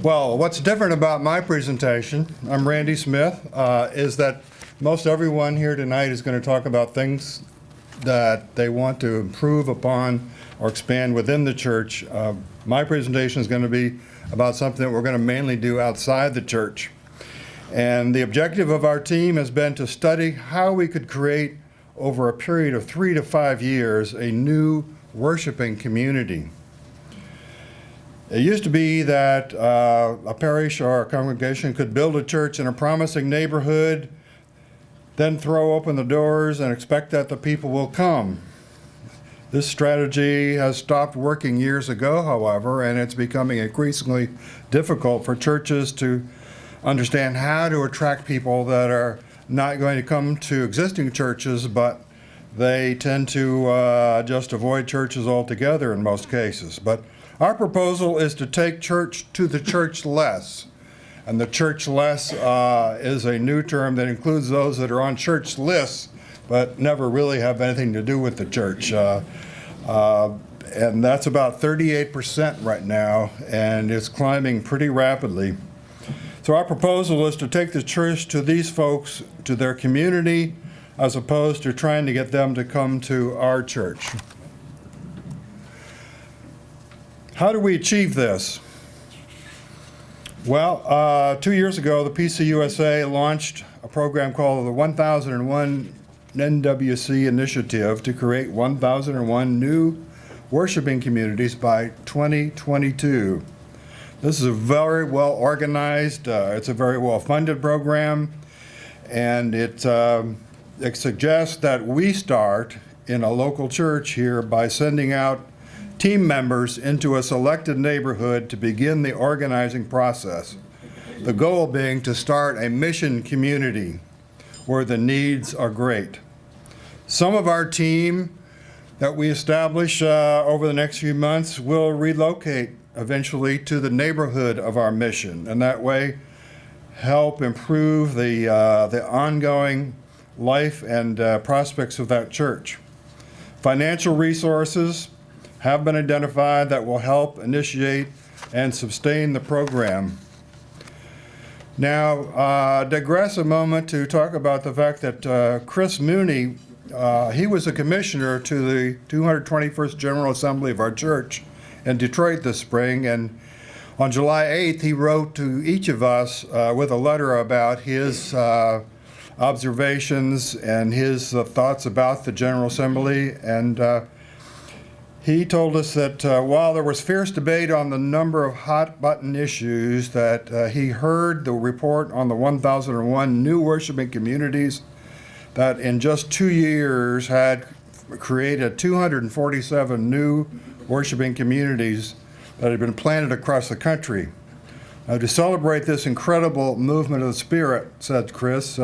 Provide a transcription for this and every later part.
Well, what's different about my presentation, I'm Randy Smith, is that most everyone here tonight is going to talk about things that they want to improve upon or expand within the church. My presentation is going to be about something that we're going to mainly do outside the church. And the objective of our team has been to study how we could create, over a period of 3 to 5 years, a new worshiping community. It used to be that a parish or a congregation could build a church in a promising neighborhood, then throw open the doors and expect that the people will come. This strategy has stopped working years ago, however, and it's becoming increasingly difficult for churches to understand how to attract people that are not going to come to existing churches, but they tend to just avoid churches altogether in most cases. But our proposal is to take church to the church-less. And the church-less is a new term that includes those that are on church lists but never really have anything to do with the church. And that's about 38% right now, and it's climbing pretty rapidly. So our proposal is to take the church to these folks, to their community, as opposed to trying to get them to come to our church. How do we achieve this? Well, 2 years ago, the PCUSA launched a program called the 1001 NWC Initiative to create 1001 new worshiping communities by 2022. This is a very well organized, it's a very well funded program, and it suggests that we start in a local church here by sending out team members into a selected neighborhood to begin the organizing process. The goal being to start a mission community where the needs are great. Some of our team that we establish over the next few months will relocate eventually to the neighborhood of our mission, and that way help improve the ongoing life and prospects of that church. Financial resources have been identified that will help initiate and sustain the program. Now, digress a moment to talk about the fact that Chris Mooney, he was a commissioner to the 221st General Assembly of our church in Detroit this spring, and on July 8th, he wrote to each of us with a letter about his observations and his thoughts about the General Assembly, and he told us that while there was fierce debate on the number of hot-button issues, that he heard the report on the 1001 new worshiping communities that in just 2 years had created 247 new worshiping communities that had been planted across the country. To celebrate this incredible movement of the Spirit, said Chris,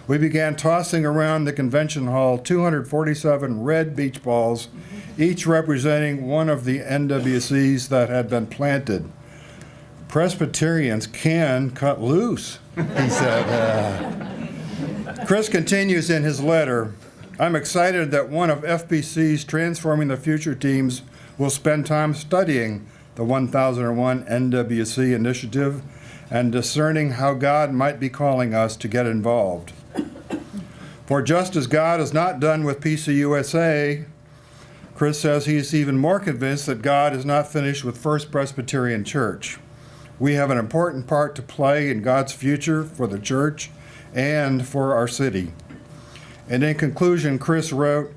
we began tossing around the convention hall 247 red beach balls, each representing one of the NWCs that had been planted. Presbyterians can cut loose, he said. Chris continues in his letter, I'm excited that one of FBC's Transforming the Future teams will spend time studying the 1001 NWC initiative and discerning how God might be calling us to get involved. For just as God is not done with PCUSA, Chris says he's even more convinced that God is not finished with First Presbyterian Church. We have an important part to play in God's future for the church and for our city. And in conclusion, Chris wrote,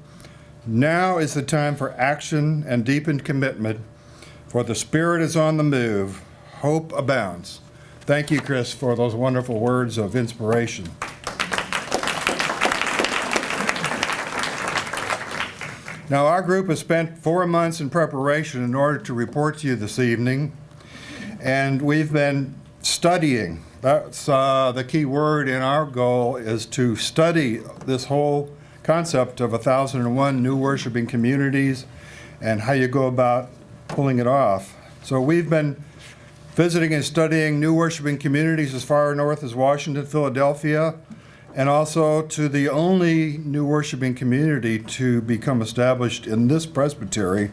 now is the time for action and deepened commitment, for the Spirit is on the move. Hope abounds. Thank you, Chris, for those wonderful words of inspiration. Now, our group has spent 4 months in preparation in order to report to you this evening, and we've been studying. That's the key word in our goal, is to study this whole concept of 1001 new worshiping communities and how you go about pulling it off. So we've been visiting and studying new worshiping communities as far north as Washington, Philadelphia, and also to the only new worshiping community to become established in this presbytery,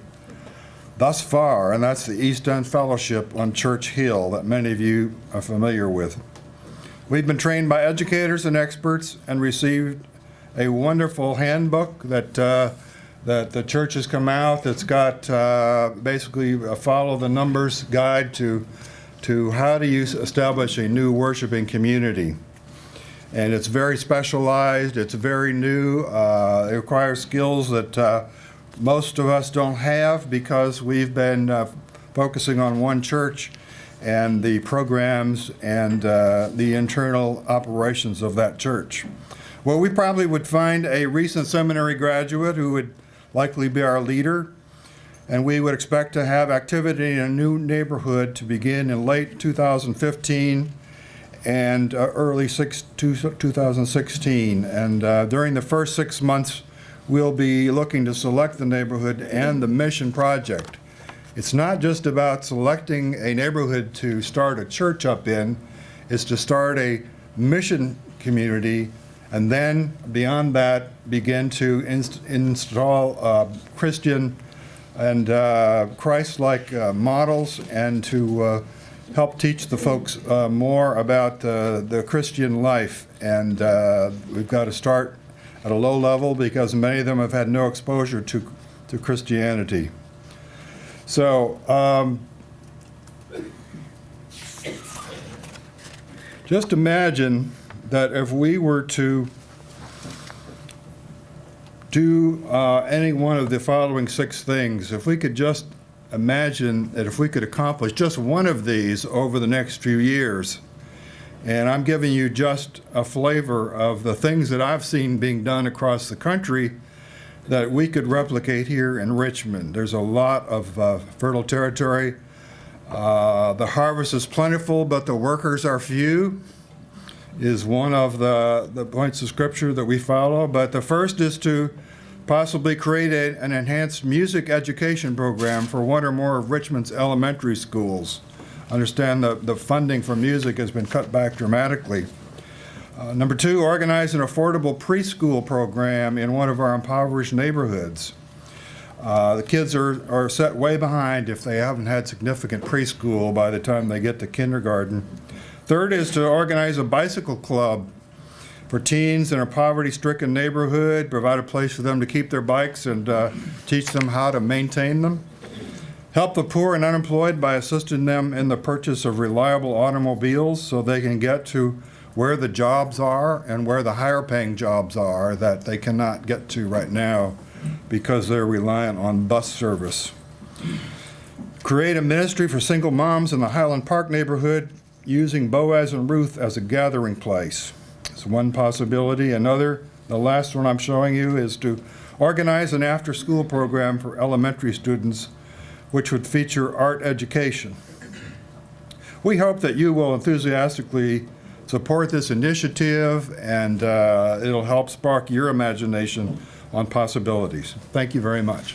thus far, and that's the East End Fellowship on Church Hill that many of you are familiar with. We've been trained by educators and experts and received a wonderful handbook that the church has come out that's got basically a follow the numbers guide to how do you establish a new worshiping community. And it's very specialized, it's very new, it requires skills that most of us don't have because we've been focusing on one church and the programs and the internal operations of that church. Well, we probably would find a recent seminary graduate who would likely be our leader, and we would expect to have activity in a new neighborhood to begin in late 2015 and early 2016. And during the first 6 months, we'll be looking to select the neighborhood and the mission project. It's not just about selecting a neighborhood to start a church up in, it's to start a mission community, and then beyond that, begin to install Christian and Christ-like models and to help teach the folks more about the Christian life. And we've got to start at a low level because many of them have had no exposure to Christianity. So just imagine that if we were to do any one of the following 6 things, if we could just imagine that if we could accomplish just one of these over the next few years, and I'm giving you just a flavor of the things that I've seen being done across the country that we could replicate here in Richmond. There's a lot of fertile territory. The harvest is plentiful, but the workers are few, is one of the points of scripture that we follow. But the first is to possibly create an enhanced music education program for one or more of Richmond's elementary schools. Understand the funding for music has been cut back dramatically. Number 2, organize an affordable preschool program in one of our impoverished neighborhoods. The kids are set way behind if they haven't had significant preschool by the time they get to kindergarten. Third is to organize a bicycle club for teens in a poverty-stricken neighborhood, provide a place for them to keep their bikes and teach them how to maintain them. Help the poor and unemployed by assisting them in the purchase of reliable automobiles so they can get to where the jobs are and where the higher paying jobs are that they cannot get to right now because they're reliant on bus service. Create a ministry for single moms in the Highland Park neighborhood using Boaz and Ruth as a gathering place. It's one possibility. Another, the last one I'm showing you, is to organize an after-school program for elementary students which would feature art education. We hope that you will enthusiastically support this initiative and it'll help spark your imagination on possibilities. Thank you very much.